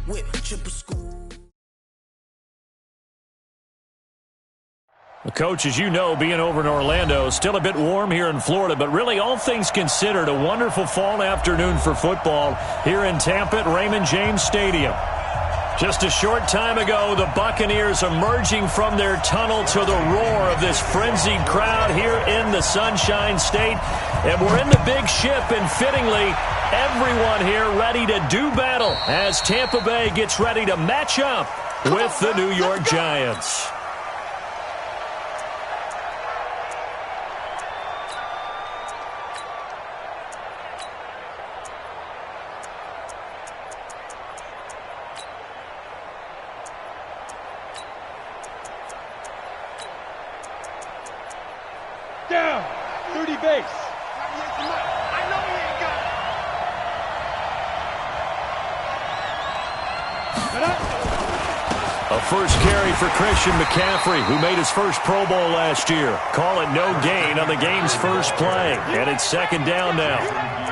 with triple school. Well, Coach, as you know, being over in Orlando, still a bit warm here in Florida, but really all things considered, a wonderful fall afternoon for football here in Tampa at Raymond James Stadium. Just a short time ago, the Buccaneers emerging from their tunnel to the roar of this frenzied crowd here in the Sunshine State. And we're in the big ship, and fittingly, everyone here ready to do battle as Tampa Bay gets ready to match up with the New York Giants. Down, 30 base. A first carry for Christian McCaffrey, who made his first Pro Bowl last year. Call it no gain on the game's first play, and it's second down now.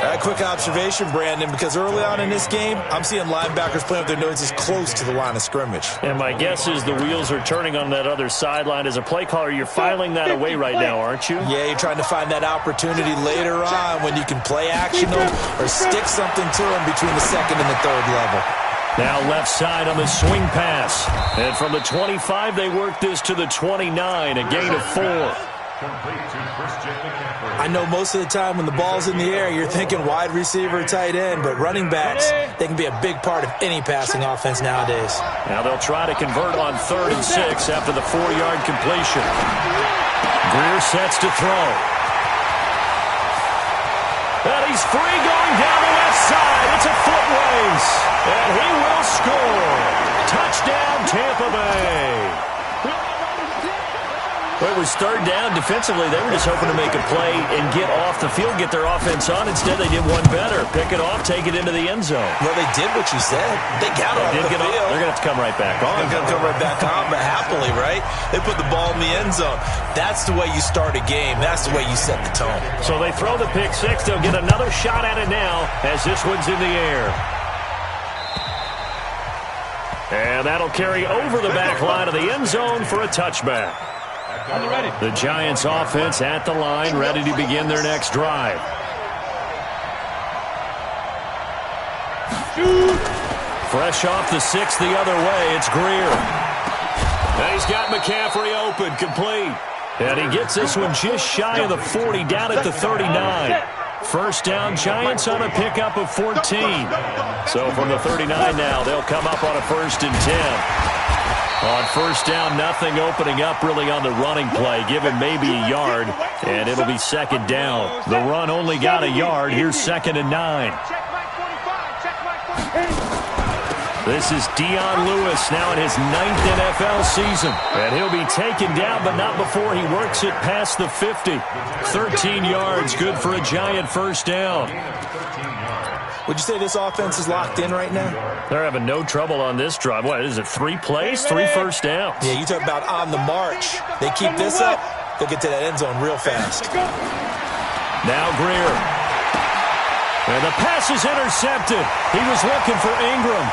A quick observation, Brandon, because early on in this game, I'm seeing linebackers playing with their noses close to the line of scrimmage. And my guess is the wheels are turning on that other sideline. As a play caller, you're filing that away right now, aren't you? Yeah, you're trying to find that opportunity later on when you can play action them or stick something to them between the second and the third level. Now left side on the swing pass. And from the 25, they work this to the 29, a gain of 4. I know most of the time when the ball's in the air, you're thinking wide receiver, tight end, but running backs, they can be a big part of any passing offense nowadays. Now they'll try to convert on 3rd and 6 after the 4-yard completion. Greer sets to throw. And he's free going down the left side. It's a foot race. And he will score. Touchdown, Tampa Bay. Well, it was 3rd down. Defensively, they were just hoping to make a play and get off the field, get their offense on. Instead, they did one better. Pick it off, take it into the end zone. Well, they did what you said. They got off the field. They're going to have to come right back on. They're going to come right back on, but happily, right? They put the ball in the end zone. That's the way you start a game. That's the way you set the tone. So they throw the pick six. They'll get another shot at it now as this one's in the air. And that'll carry over the back line of the end zone for a touchback. The Giants offense at the line, ready to begin their next drive. Fresh off the 6 the other way, it's Greer. And he's got McCaffrey open, complete. And he gets this one just shy of the 40, down at the 39. First down, Giants on a pickup of 14. So from the 39 now, they'll come up on a 1st and 10. On first down, nothing opening up really on the running play. Give him maybe a yard, and it'll be second down. The run only got a yard. Here's 2nd and 9. This is Dion Lewis now in his 9th NFL season. And he'll be taken down, but not before he works it past the 50. 13 yards, good for a Giant first down. Would you say this offense is locked in right now? They're having no trouble on this drive. What is it, 3 plays, 3 first downs? Yeah, you talk about on the march. They keep this up, they'll get to that end zone real fast. Now Greer. And the pass is intercepted. He was looking for Ingram.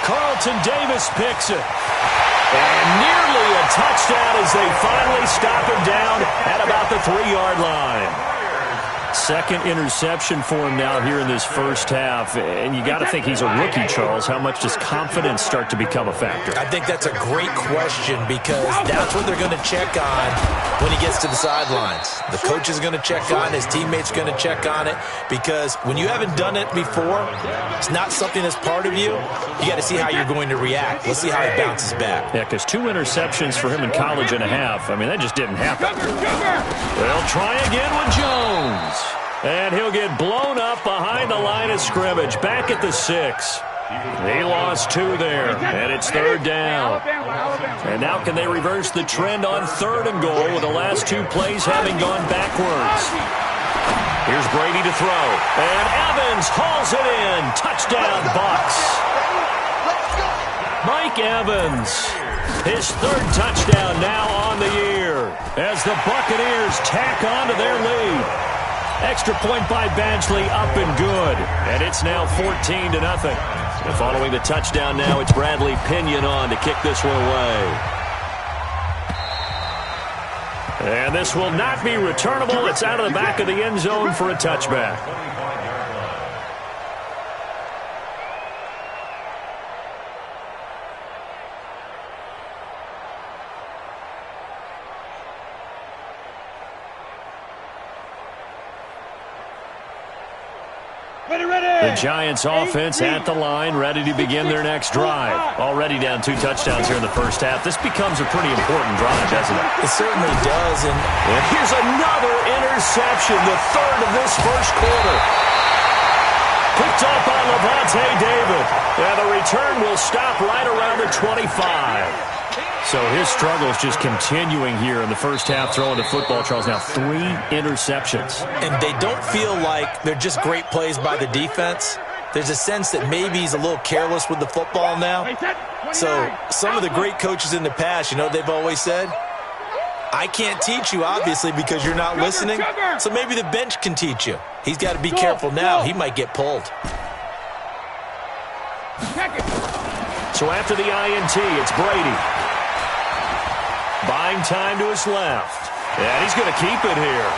Carlton Davis picks it. And nearly a touchdown as they finally stop him down at about the 3-yard line. Second interception for him now here in this first half. And you got to think he's a rookie, Charles. How much does confidence start to become a factor? I think that's a great question because that's what they're going to check on when he gets to the sidelines. The coach is going to check on it. His teammates are going to check on it because when you haven't done it before, it's not something that's part of you. You got to see how you're going to react. Let's see how he bounces back. Yeah, because 2 interceptions for him in college and a half. I mean, that just didn't happen. They'll try again with Jones. And he'll get blown up behind the line of scrimmage. Back at the 6. He lost 2 there. And it's 3rd down. And now can they reverse the trend on 3rd and goal with the last 2 plays having gone backwards? Here's Brady to throw. And Evans hauls it in. Touchdown, Bucs. Mike Evans. His 3rd touchdown now on the year as the Buccaneers tack on to their lead. Extra point by Badgley, up and good. And it's now 14-0. And following the touchdown now, it's Bradley Pinion on to kick this one away. And this will not be returnable. It's out of the back of the end zone for a touchback. The Giants offense at the line, ready to begin their next drive. Already down 2 touchdowns here in the first half. This becomes a pretty important drive, doesn't it? It certainly does. And here's another interception, the third of this first quarter. Picked up by Lavonte David. And the return will stop right around the 25. So his struggles just continuing here in the first half throwing the football, Charles. Now 3 interceptions. And they don't feel like they're just great plays by the defense. There's a sense that maybe he's a little careless with the football now. So some of the great coaches in the past, you know, they've always said, I can't teach you, obviously, because you're not listening. So maybe the bench can teach you. He's got to be careful now. He might get pulled. So after the INT, it's Brady. Buying time to his left. And he's going to keep it here.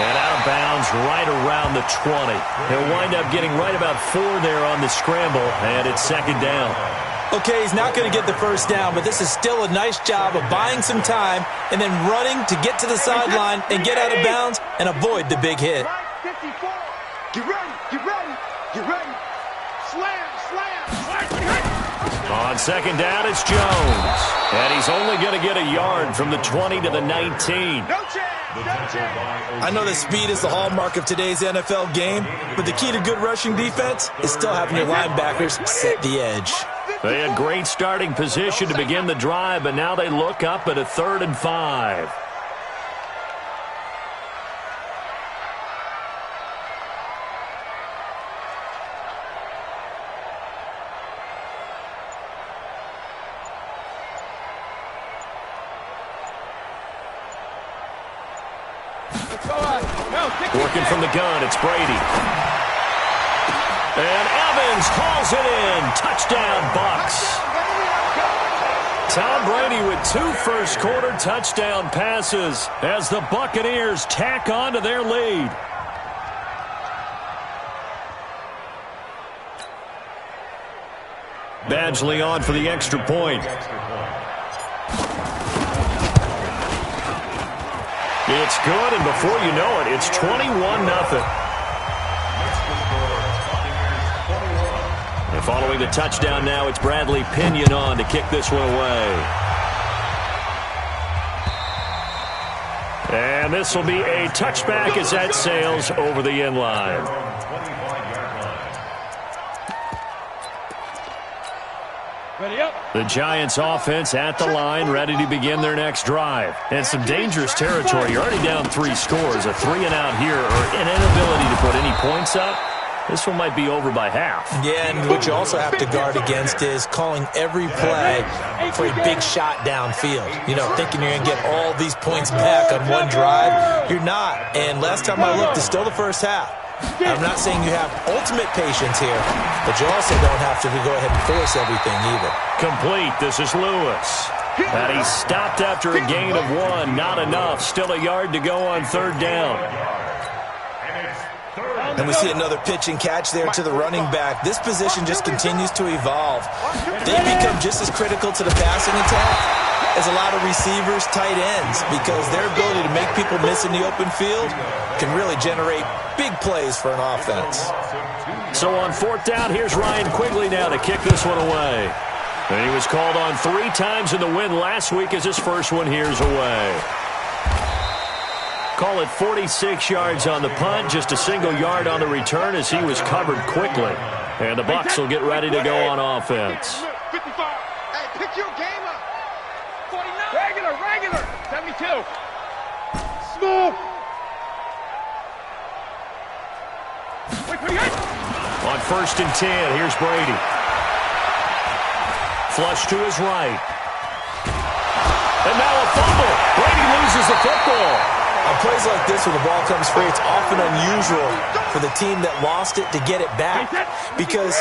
And out of bounds right around the 20. He'll wind up getting right about 4 there on the scramble, and it's second down. Okay, he's not going to get the first down, but this is still a nice job of buying some time and then running to get to the sideline and get out of bounds and avoid the big hit. 54. Get ready, get ready, get ready. Slam, slam. On second down, it's Jones. And he's only going to get a yard from the 20 to the 19. No chance, no chance. I know that speed is the hallmark of today's NFL game, but the key to good rushing defense is still having your linebackers set the edge. They had great starting position to begin the drive, but now they look up at a 3rd and 5. Working from the gun, it's Brady. And Evans hauls it in. Touchdown, Bucks. Tom Brady with 2 first-quarter touchdown passes as the Buccaneers tack on to their lead. Badgley on for the extra point. It's good, and before you know it, it's 21-0. And following the touchdown now, it's Bradley Pinion on to kick this one away. And this will be a touchback as that sails over the end line. Ready up. The Giants offense at the line, ready to begin their next drive. And some dangerous territory. You're already down 3 scores. A 3-and-out here, or an inability to put any points up. This one might be over by half. Yeah, and what you also have to guard against is calling every play for a big shot downfield. You know, thinking you're going to get all these points back on one drive. You're not. And last time I looked, it's still the first half. I'm not saying you have ultimate patience here, but you also don't have to go ahead and force everything either. Complete. This is Lewis. And he stopped after a gain of 1. Not enough. Still a yard to go on 3rd down. And we see another pitch and catch there to the running back. This position just continues to evolve. They become just as critical to the passing attack as a lot of receivers, tight ends, because their ability to make people miss in the open field can really generate big plays for an offense. So on 4th down, here's Ryan Quigley now to kick this one away. And he was called on 3 times in the win last week as his first one here's away. Call it 46 yards on the punt, just a single yard on the return as he was covered quickly. And the Bucs will get ready to go on offense. 55. Hey, pick your game up. 49. Regular. 72. Smooth. On 1st and 10, here's Brady. Flush to his right. And now a fumble. Brady loses the football. On plays like this, when the ball comes free, it's often unusual for the team that lost it to get it back. Because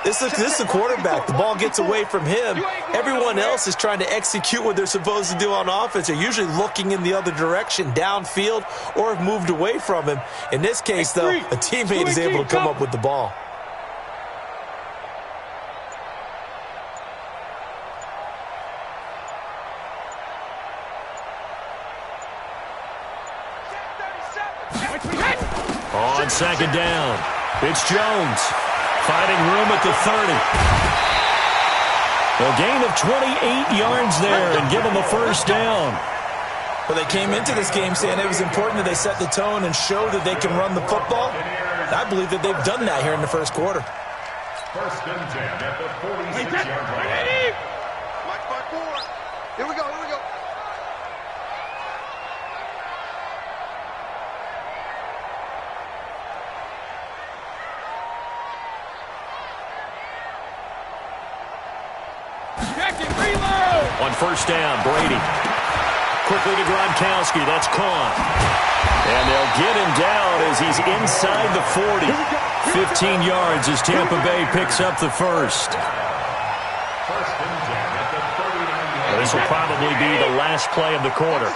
this is the quarterback. The ball gets away from him. Everyone else is trying to execute what they're supposed to do on offense. They're usually looking in the other direction, downfield, or have moved away from him. In this case, though, a teammate is able to come up with the ball. On second down, it's Jones finding room at the 30. A gain of 28 yards there and give them a first down. Well, they came into this game saying it was important that they set the tone and show that they can run the football. I believe that they've done that here in the first quarter. First and 10 at the 46-yard line. Watch my board. Here we go, here we go. On first down, Brady. Quickly to Gronkowski. That's caught. And they'll get him down as he's inside the 40. 15 yards as Tampa Bay picks up the first. This will probably be the last play of the quarter.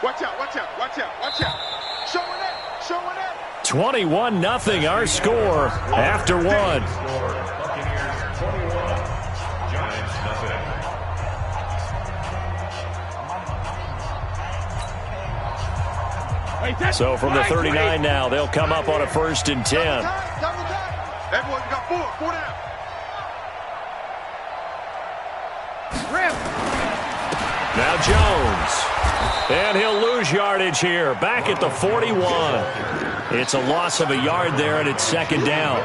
Watch out, watch out, watch out, watch out. Showing it, showing it. 21-0 our score after one. So from the 39 now, they'll come up on a first and 10. Everyone got four down. Now Jones. And he'll lose yardage here. Back at the 41. It's a loss of a yard there, and it's second down.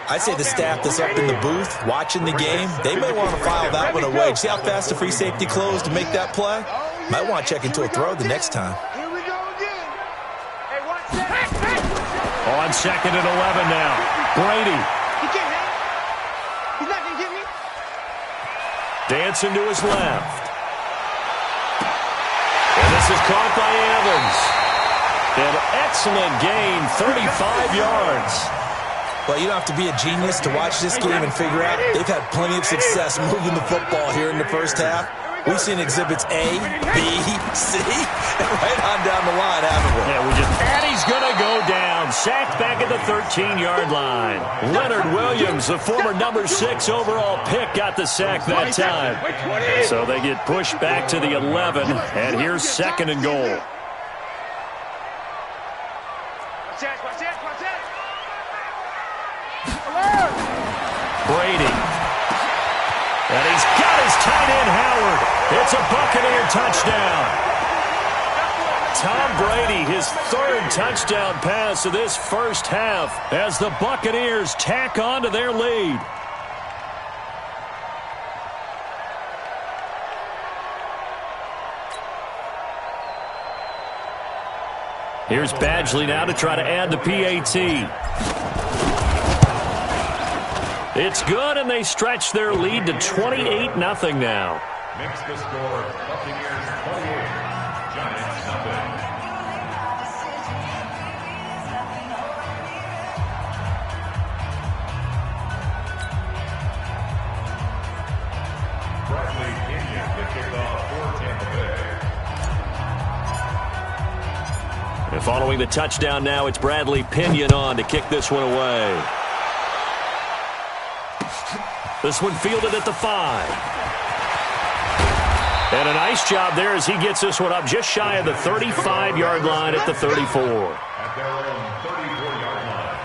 I say the staff that's up in the booth watching the game, they may want to file that one away. See how fast the free safety closed to make that play? Might want to check into a throw the next time. Here we go again. Hey, watch that. On second and 11 now. Brady. He can't hit. He's not going to get me. Dancing to his left. And this is caught by Evans. An excellent gain, 35 yards. Well, you don't have to be a genius to watch this game and figure out they've had plenty of success moving the football here in the first half. We've seen exhibits A, B, C, and right on down the line, haven't we? Yeah, and he's going to go down. Sacked back at the 13-yard line. Leonard Williams, the former number 6 overall pick, got the sack that time. So they get pushed back to the 11, and here's second and goal. Brady. And he's got his tight end, Howard. It's a Buccaneer touchdown. Tom Brady, his third touchdown pass of this first half as the Buccaneers tack on to their lead. Here's Badgley now to try to add the PAT. It's good, and they stretch their lead to 28-0 now. Makes the score Buccaneers 28, Giants nothing. Bradley Pinion to kick off for Tampa Bay. And following the touchdown now, it's Bradley Pinion on to kick this one away. This one fielded at the 5. And a nice job there as he gets this one up just shy of the 35-yard line at the 34. At their own 34-yard line.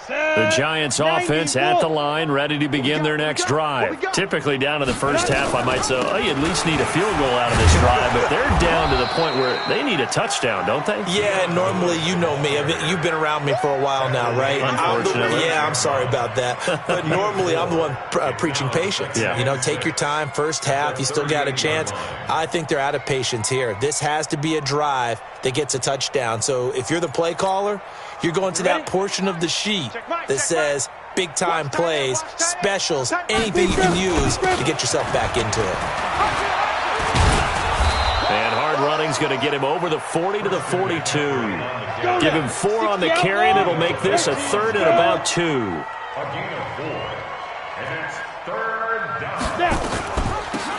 The Giants offense at the line, ready to begin their next drive. Typically down in the first half, I might say, oh, you at least need a field goal out of this drive, but they're down to the point where they need a touchdown, don't they? Yeah, normally, you know me. You've been around me for a while now, right? Unfortunately. I'm sorry about that. But normally, I'm the one preaching patience. Yeah. You know, take your time, first half, you still got a chance. I think they're out of patience here. This has to be a drive that gets a touchdown. So if you're the play caller, you're going to that portion of the sheet that says big-time plays, specials, anything you can use to get yourself back into it. And hard running's going to get him over the 40 to the 42. Give him 4 on the carry, and it'll make this a third and about 2. A gain of 4. And it's third down.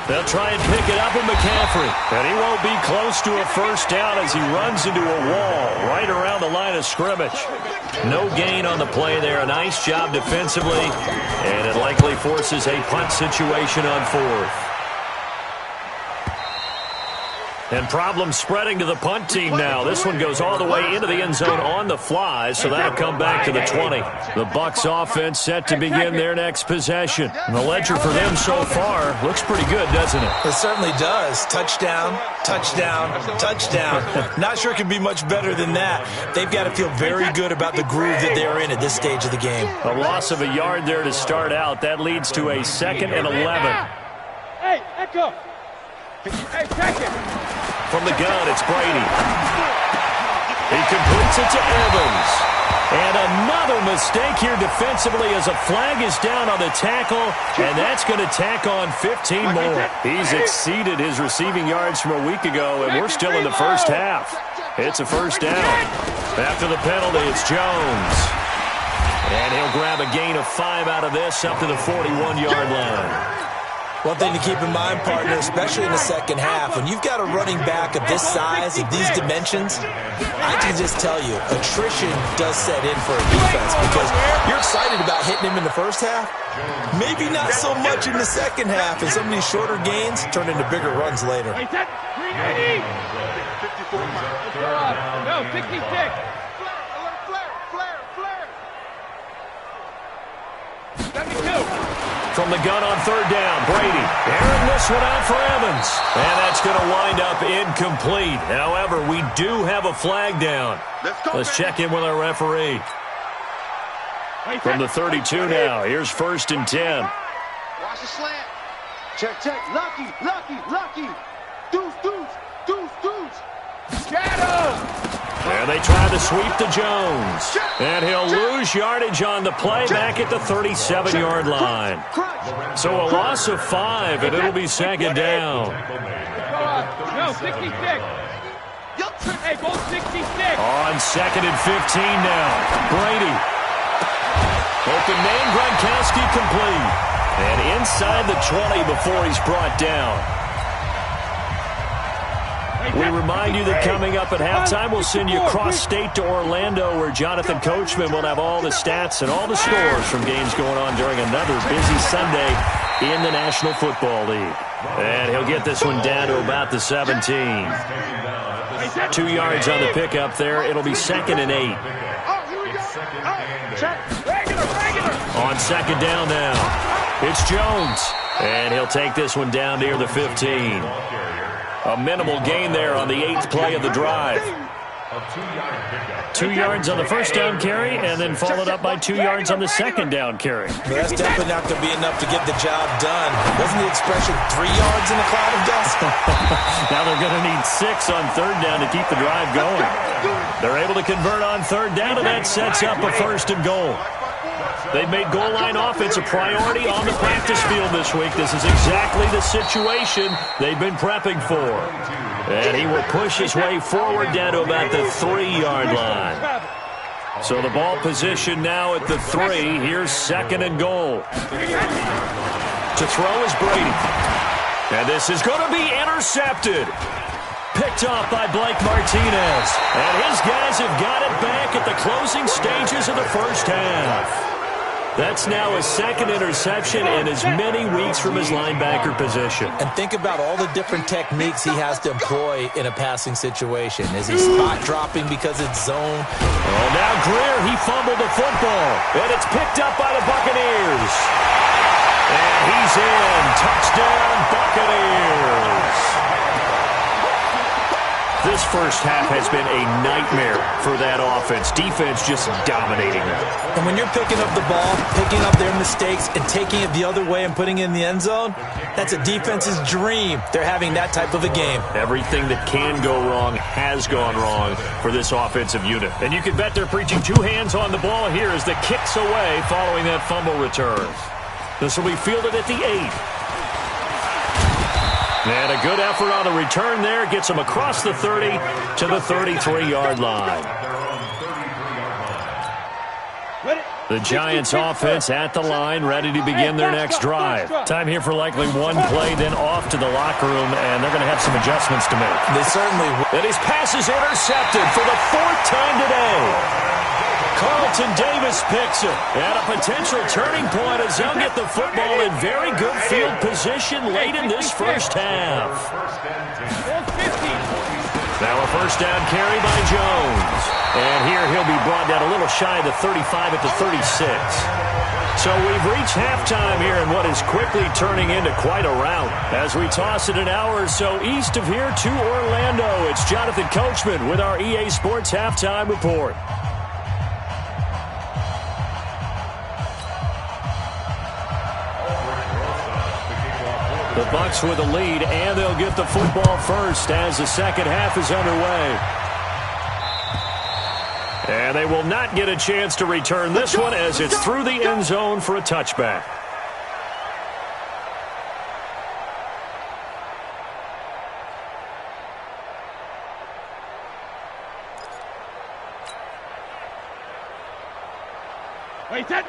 They'll try and pick it up with McCaffrey. And he won't be close to a first down as he runs into a wall right around the line of scrimmage. No gain on the play there. A nice job defensively. And it likely forces a punt situation on 4th. And problems spreading to the punt team now. This one goes all the way into the end zone on the fly, so that'll come back to the 20. The Bucs offense set to begin their next possession. And the ledger for them so far looks pretty good, doesn't it? It certainly does. Touchdown, touchdown, touchdown. Not sure it can be much better than that. They've got to feel very good about the groove that they're in at this stage of the game. A loss of a yard there to start out. That leads to a 2nd and 11. Hey, Echo. Hey, check it. From the gun, it's Brady. He completes it to Evans. And another mistake here defensively as a flag is down on the tackle, and that's going to tack on 15 more. He's exceeded his receiving yards from a week ago, and we're still in the first half. It's a first down. After the penalty, it's Jones. And he'll grab a gain of 5 out of this up to the 41-yard line. One thing to keep in mind, partner, especially in the second half, when you've got a running back of this size, of these dimensions, I can just tell you, attrition does set in for a defense because you're excited about hitting him in the first half. Maybe not so much in the second half, and some of these shorter gains turn into bigger runs later. No, 66. Flare. 72. From the gun on third down, Brady. Airing this one out for Evans. And that's going to wind up incomplete. However, we do have a flag down. Let's check in with our referee. From the 32 now, here's 1st and 10. Watch the slant. Check. Lucky. Deuce. Shadow. And they try to sweep to Jones. And he'll lose yardage on the play back at the 37-yard line. So a loss of 5, and it'll be 2nd down. No, 66. Hey, both 66. On 2nd and 15 now. Brady. Open man, Gronkowski complete. And inside the 20 before he's brought down. We remind you that coming up at halftime, we'll send you cross-state to Orlando, where Jonathan Coachman will have all the stats and all the scores from games going on during another busy Sunday in the National Football League. And he'll get this one down to about the 17. 2 yards on the pickup there. It'll be 2nd and 8. On 2nd down now, it's Jones. And he'll take this one down near the 15. A minimal gain there on the 8th play of the drive. 2 yards on the first down carry, and then followed up by 2 yards on the 2nd down carry. But that's definitely not going to be enough to get the job done. Wasn't the expression 3 yards in a cloud of dust? Now they're going to need 6 on third down to keep the drive going. They're able to convert on third down, and that sets up a 1st and goal. They've made goal line offense a priority on the practice field this week. This is exactly the situation they've been prepping for. And he will push his way forward down to about the 3-yard line. So the ball position now at the 3. Here's 2nd and goal. To throw is Brady. And this is going to be intercepted. Picked off by Blake Martinez. And his guys have got it back at the closing stages of the first half. That's now his 2nd interception in as many weeks from his linebacker position. And think about all the different techniques he has to employ in a passing situation. Is he spot dropping because it's zone? Oh, now Greer, he fumbled the football. And it's picked up by the Buccaneers. And he's in. Touchdown, Buccaneers. This first half has been a nightmare for that offense. Defense just dominating them. And when you're picking up the ball, picking up their mistakes, and taking it the other way and putting it in the end zone, that's a defense's dream. They're having that type of a game. Everything that can go wrong has gone wrong for this offensive unit. And you can bet they're preaching two hands on the ball here as the kick's away following that fumble return. This will be fielded at the 8. And a good effort on the return there. Gets them across the 30 to the 33-yard line. The Giants offense at the line, ready to begin their next drive. Time here for likely one play, then off to the locker room, and they're going to have some adjustments to make. They certainly will. And his pass is intercepted for the 4th time today. Carlton Davis picks it. At a potential turning point as they'll get the football in very good field position late in this first half. Now a first down carry by Jones. And here he'll be brought down a little shy of the 35 at the 36. So we've reached halftime here in what is quickly turning into quite a rout. As we toss it an hour or so east of here to Orlando, it's Jonathan Coachman with our EA Sports Halftime Report. The Bucs with a lead, and they'll get the football first as the second half is underway. And they will not get a chance to return this one as it's through the end zone for a touchback.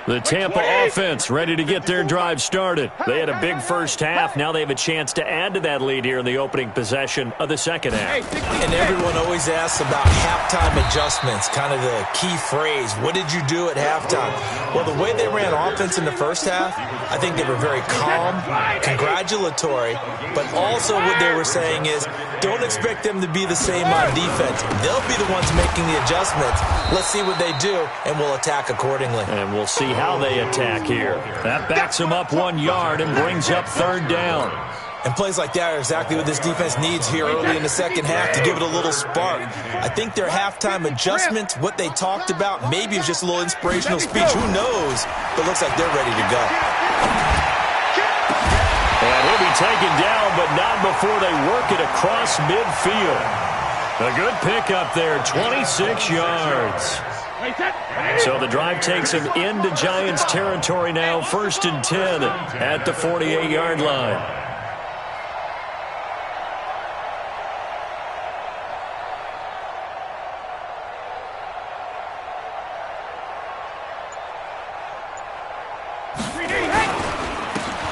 The Tampa offense ready to get their drive started. They had a big first half. Now they have a chance to add to that lead here in the opening possession of the second half. And everyone always asks about halftime adjustments, kind of the key phrase. What did you do at halftime? Well, the way they ran offense in the first half, I think they were very calm, congratulatory, but also what they were saying is don't expect them to be the same on defense. They'll be the ones making the adjustments. Let's see what they do, and we'll attack accordingly. And we'll see how they attack here. That backs them up 1 yard and brings up third down. And plays like that are exactly what this defense needs here early in the second half to give it a little spark. I think their halftime adjustment, what they talked about, maybe it's just a little inspirational speech. Who knows? But it looks like they're ready to go. And he'll be taken down, but not before they work it across midfield. A good pickup there, 26 yards. So the drive takes him into Giants territory now, 1st and 10 at the 48-yard line.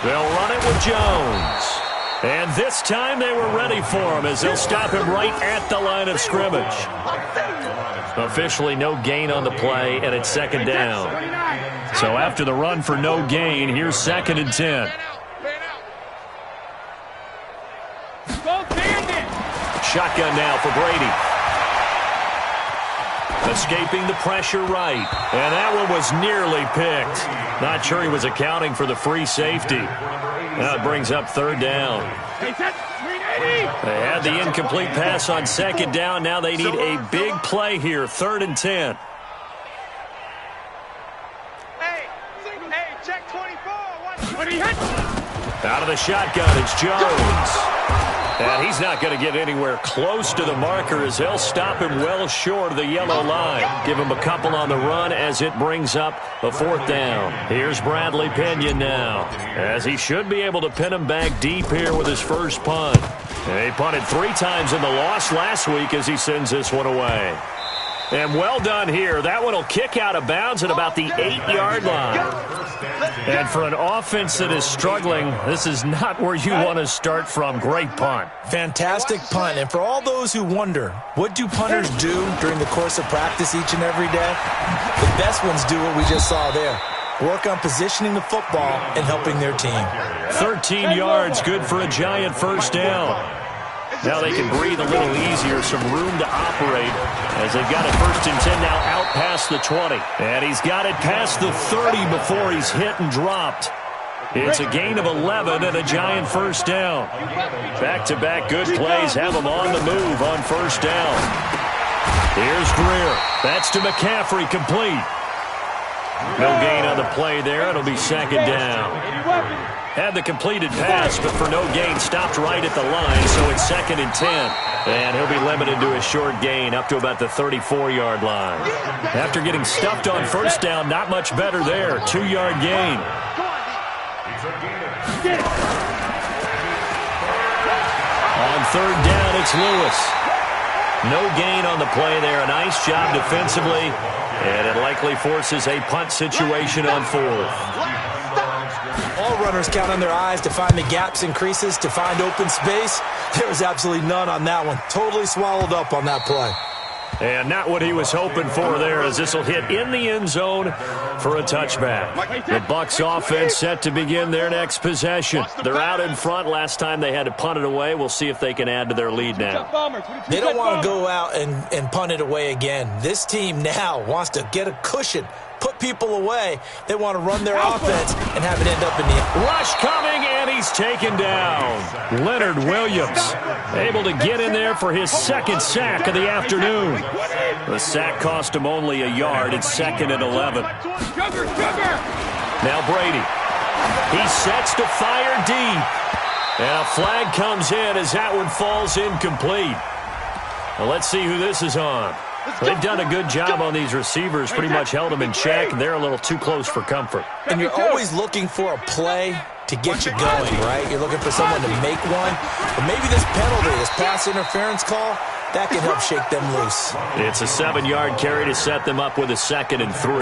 They'll run it with Jones. And this time they were ready for him as they'll stop him right at the line of scrimmage. Officially no gain on the play, and it's second down. So after the run for no gain, here's 2nd and 10. Shotgun now for Brady. Escaping the pressure right. And that one was nearly picked. Not sure he was accounting for the free safety. Now it brings up third down. They had the incomplete pass on second down. Now they need a big play here, 3rd and 10. Hey, check 24. Out of the shotgun, it's Jones. And he's not going to get anywhere close to the marker as they'll stop him well short of the yellow line. Give him a couple on the run as it brings up a 4th down. Here's Bradley Pinion now, as he should be able to pin him back deep here with his first punt. And he punted 3 times in the loss last week as he sends this one away. And well done here. That one will kick out of bounds at about the 8-yard line. And for an offense that is struggling, this is not where you want to start from. Great punt. Fantastic punt. And for all those who wonder, what do punters do during the course of practice each and every day? The best ones do what we just saw there. Work on positioning the football and helping their team. 13 yards, good for a Giant first down. Now they can breathe a little easier, some room to operate as they've got it 1st and 10 now out past the 20. And he's got it past the 30 before he's hit and dropped. It's a gain of 11 and a Giant first down. Back-to-back good plays have them on the move on first down. Here's Greer. That's to McCaffrey, complete. No gain on the play there. It'll be second down. Had the completed pass, but for no gain, stopped right at the line, so it's 2nd and 10. And he'll be limited to a short gain up to about the 34-yard line. After getting stuffed on first down, not much better there. 2-yard gain. On third down, it's Lewis. No gain on the play there. A nice job defensively, and it likely forces a punt situation on fourth. All runners count on their eyes to find the gaps and creases, to find open space. There was absolutely none on that one. Totally swallowed up on that play. And not what he was hoping for there, as this will hit in the end zone for a touchback. The Bucs offense set to begin their next possession. They're out in front. Last time they had to punt it away. We'll see if they can add to their lead now. They don't want to go out and punt it away again. This team now wants to get a cushion, put people away. They want to run their offense and have it end up in the end. Rush coming, and he's taken down. Leonard Williams able to get in there for his second sack of the afternoon. The sack cost him only a yard. It's 2nd and 11. Now Brady. He sets to fire deep. And a flag comes in as that one falls incomplete. Well, let's see who this is on. They've done a good job on these receivers, pretty much held them in check, and they're a little too close for comfort. And you're always looking for a play to get you going, right? You're looking for someone to make one. But maybe this penalty, this pass interference call, that can help shake them loose. It's a 7-yard carry to set them up with a 2nd and 3.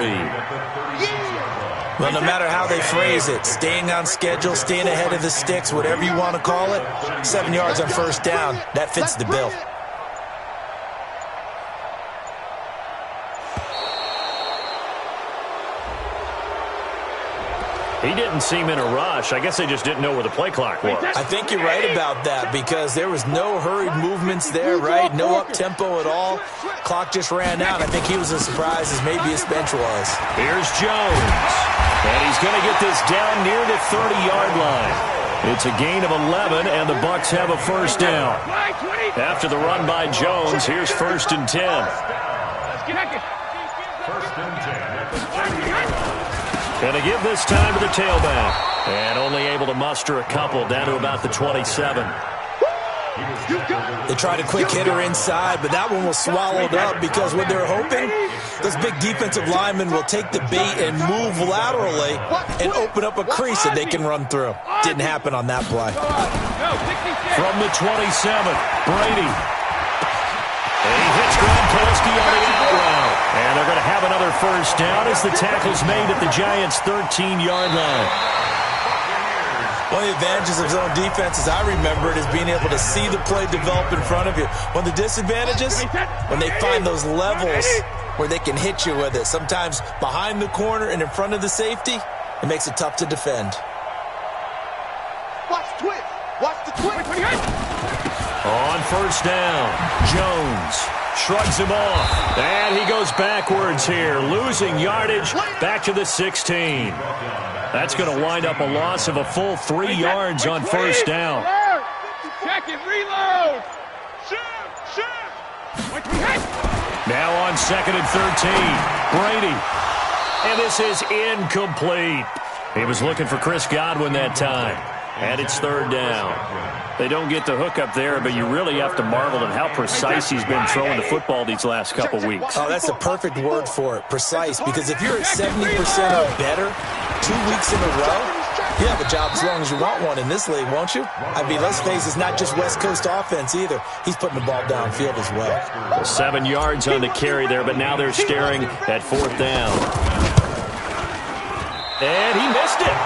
Well, no matter how they phrase it, staying on schedule, staying ahead of the sticks, whatever you want to call it, 7 yards on first down, that fits the bill. He didn't seem in a rush. I guess they just didn't know where the play clock was. I think you're right about that, because there was no hurried movements there, right? No up-tempo at all. Clock just ran out. I think he was as surprised as maybe his bench was. Here's Jones. And he's going to get this down near the 30-yard line. It's a gain of 11, and the Bucs have a first down. After the run by Jones, here's 1st and 10. Going to give this time to the tailback. And only able to muster a couple down to about the 27. They tried a quick hitter inside, but that one was swallowed up, because what they're hoping, those big defensive linemen will take the bait and move laterally and open up a crease that they can run through. Didn't happen on that play. From the 27, Brady. And he hits Gronkowski on the out route. And they're going to have another first down as the tackle's made at the Giants' 13-yard line. One of the advantages of zone defense, as I remember it, is being able to see the play develop in front of you. One of the disadvantages, when they find those levels where they can hit you with it, sometimes behind the corner and in front of the safety, it makes it tough to defend. Watch the twist. Watch the twist. On first down, Jones shrugs him off, and he goes backwards here, losing yardage back to the 16. That's going to wind up a loss of a full 3 yards on first down. Check it, reload. Shoot. Now on 2nd and 13, Brady. And this is incomplete. He was looking for Chris Godwin that time. And it's 3rd down. They don't get the hook up there, but you really have to marvel at how precise he's been throwing the football these last couple weeks. Oh, that's the perfect word for it, precise. Because if you're at 70% or better 2 weeks in a row, you have a job as long as you want one in this league, won't you? I mean, let's face it, it's not just West Coast offense either. He's putting the ball downfield as well. 7 yards on the carry there, but now they're staring at 4th down. And he missed it.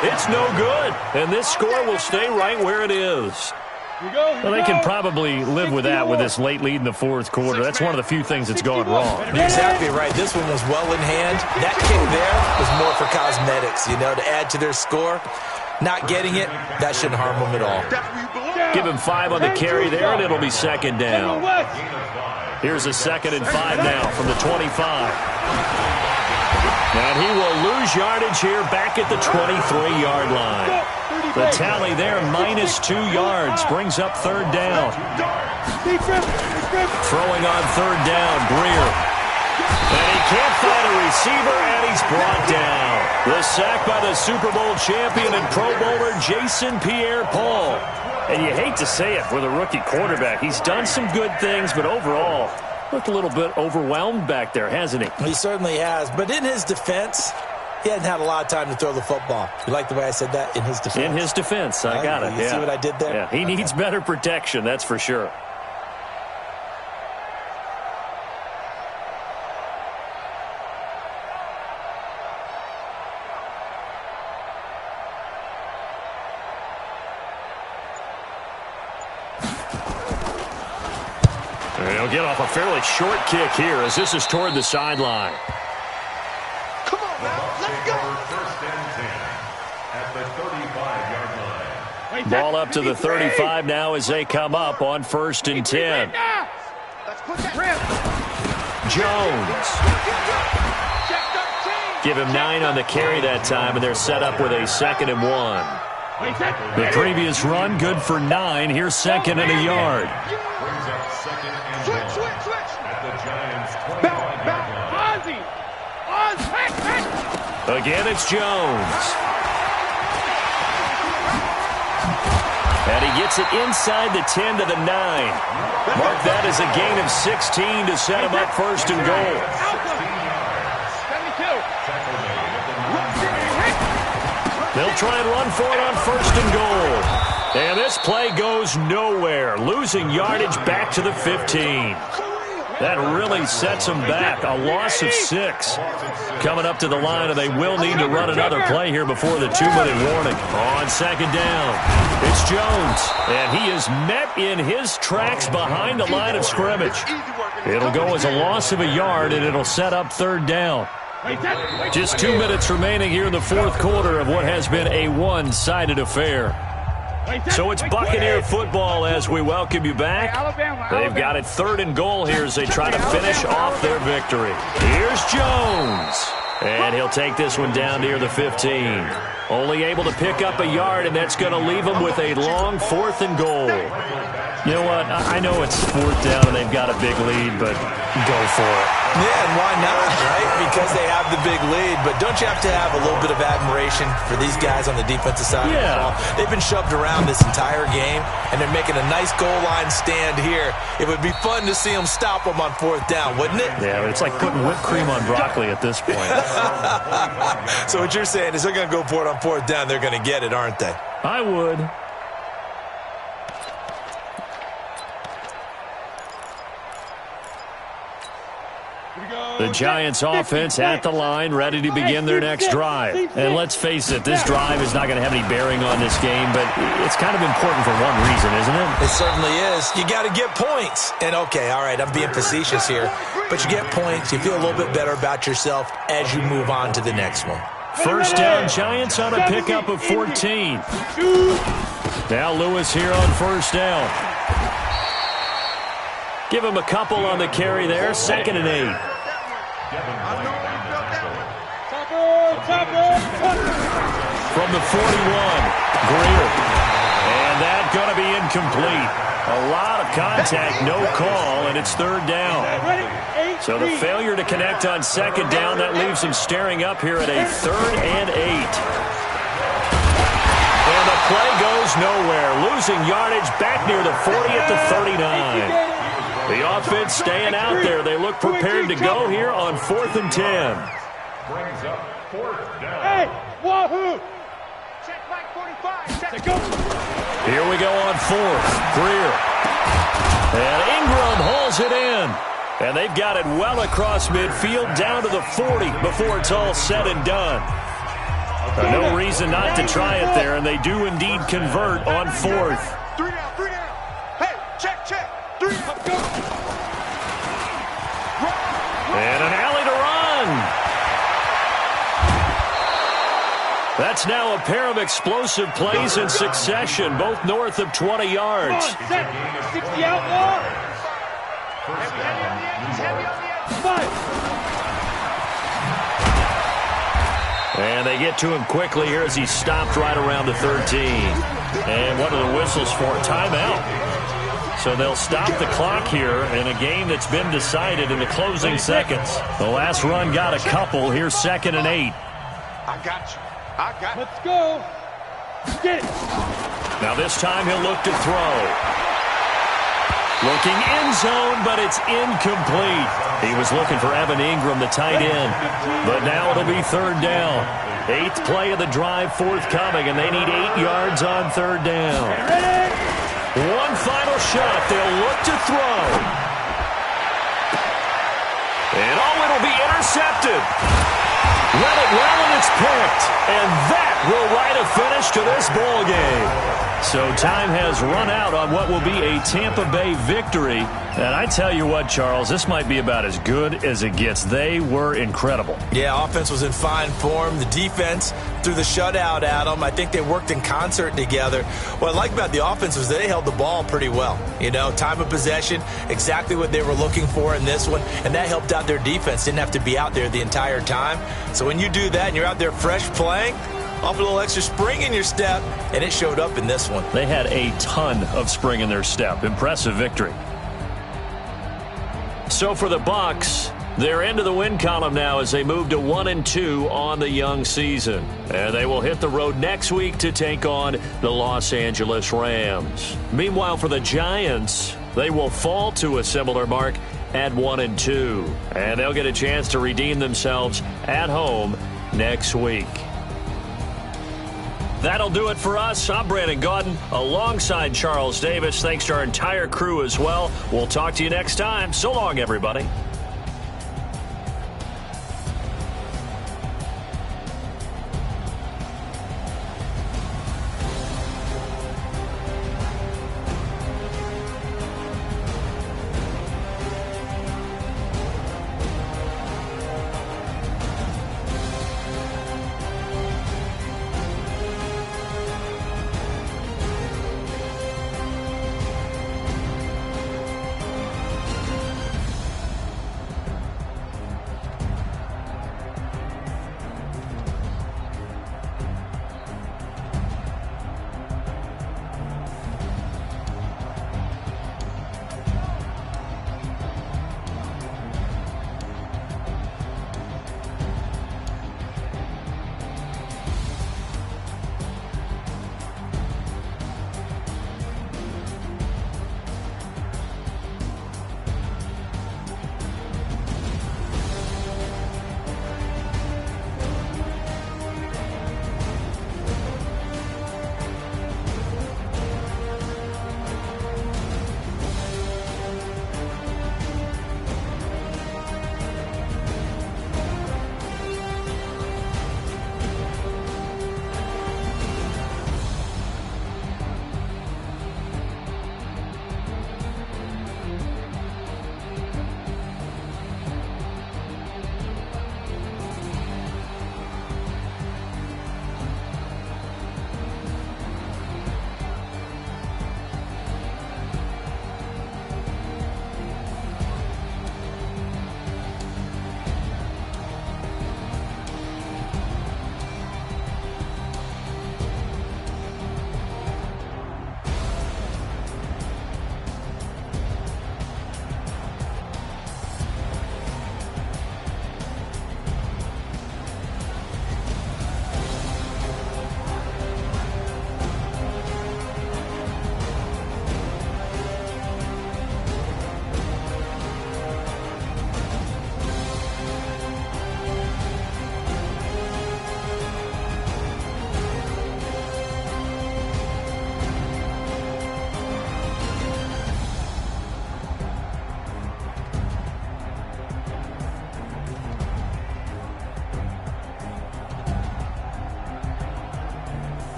It's no good, and this score will stay right where it is. Well, they can probably live with that with this late lead in the 4th quarter. That's one of the few things that's gone wrong. You're exactly right. This one was well in hand. That kick there was more for cosmetics, to add to their score. Not getting it, that shouldn't harm them at all. Give him 5 on the carry there, and it'll be 2nd down. Here's a 2nd and 5 now from the 25. And he will lose yardage here back at the 23-yard line. The tally there, -2 yards, brings up third down. Throwing on third down, Greer. And he can't find a receiver, and he's brought down. The sack by the Super Bowl champion and Pro Bowler Jason Pierre-Paul. And you hate to say it for the rookie quarterback. He's done some good things, but overall, looked a little bit overwhelmed back there, hasn't he? He certainly has. But in his defense, he hadn't had a lot of time to throw the football. You like the way I said that? In his defense. In his defense. I got it. You see what I did there? Yeah, he needs better protection, that's for sure. He'll get off a fairly short kick here as this is toward the sideline. Come on, now. Let's go. First and 10 at the 35-yard line. Ball up to the 35 now as they come up on 1st and 10. Jones. Give him 9 on the carry that time, and they're set up with a 2nd and 1. The previous run good for 9. Here's 2nd and a yard. Brings up 2nd and 1 at the Giants' 25-yard line. Again, it's Jones. And he gets it inside the 10 to the 9. Mark that as a gain of 16 to set him up 1st and goal. They'll try and run for it on 1st and goal. And this play goes nowhere, losing yardage back to the 15. That really sets them back. A loss of 6. Coming up to the line, and they will need to run another play here before the 2-minute warning. On 2nd down, it's Jones. And he is met in his tracks behind the line of scrimmage. It'll go as a loss of a yard, and it'll set up 3rd down. Just 2 minutes remaining here in the 4th quarter of what has been a one-sided affair. So it's Buccaneer football as we welcome you back. They've got it 3rd and goal here as they try to finish off their victory. Here's Jones. And he'll take this one down near the 15. Only able to pick up a yard, and that's going to leave him with a long 4th and goal. You know what? I know it's 4th down and they've got a big lead, but go for it. Yeah, and why not, right? Because they have the big lead. But don't you have to have a little bit of admiration for these guys on the defensive side of the ball? They've been shoved around this entire game, and they're making a nice goal line stand here. It would be fun to see them stop them on 4th down, wouldn't it? Yeah, but it's like putting whipped cream on broccoli at this point. So what you're saying is they're going to go for it on 4th down. They're going to get it, aren't they? I would. The Giants offense at the line, ready to begin their next drive. And let's face it, this drive is not going to have any bearing on this game, but it's kind of important for one reason, isn't it? It certainly is. You got to get points. And, okay, all right, I'm being facetious here, but you get points. You feel a little bit better about yourself as you move on to the next one. 1st down, Giants on a pickup of 14. Now Lewis here on 1st down. Give him a couple on the carry there, 2nd and 8. From the 41, Greer. And that's going to be incomplete. A lot of contact, no call, and it's 3rd down. So the failure to connect on 2nd down, that leaves him staring up here at a 3rd and 8. And the play goes nowhere, losing yardage back near the 40 at the 39. The offense staying out there. They look prepared to go here on 4th and 10. Brings up 4th down. Hey, wahoo! Check back 45. Check go. Here we go on 4th. Greer. And Ingram hauls it in. And they've got it well across midfield down to the 40 before it's all said and done. No reason not to try it there, and they do indeed convert on 4th. 3 down, 3 down. Hey, check. 3 down, go. And an alley to run. That's now a pair of explosive plays in succession, both north of 20 yards. 60 out long. Heavy on the edges, 5. And they get to him quickly here as he's stopped right around the 13. And what are the whistles for? Timeout. So they'll stop the clock here in a game that's been decided in the closing seconds. The last run got a couple. Here's 2nd and 8. I got you. I got you. Let's go. Get it. Now this time he'll look to throw. Looking end zone, but it's incomplete. He was looking for Evan Ingram, the tight end. But now it'll be 3rd down. 8th play of the drive forthcoming, and they need 8 yards on 3rd down. One final shot. They'll look to throw. And it'll be intercepted. Let it well, and it's picked. And that will write a finish to this ball game. So time has run out on what will be a Tampa Bay victory. And I tell you what, Charles, this might be about as good as it gets. They were incredible. Yeah, offense was in fine form. The defense threw the shutout at them. I think they worked in concert together. What I like about the offense was they held the ball pretty well. You know, time of possession, exactly what they were looking for in this one. And that helped out their defense. Didn't have to be out there the entire time. So when you do that and you're out there fresh playing, off a little extra spring in your step, and it showed up in this one. They had a ton of spring in their step. Impressive victory. So for the Bucs, they're into the win column now as they move to 1-2 on the young season. And they will hit the road next week to take on the Los Angeles Rams. Meanwhile, for the Giants, they will fall to a similar mark at 1-2. And they'll get a chance to redeem themselves at home next week. That'll do it for us. I'm Brandon Gaudin alongside Charles Davis. Thanks to our entire crew as well. We'll talk to you next time. So long, everybody.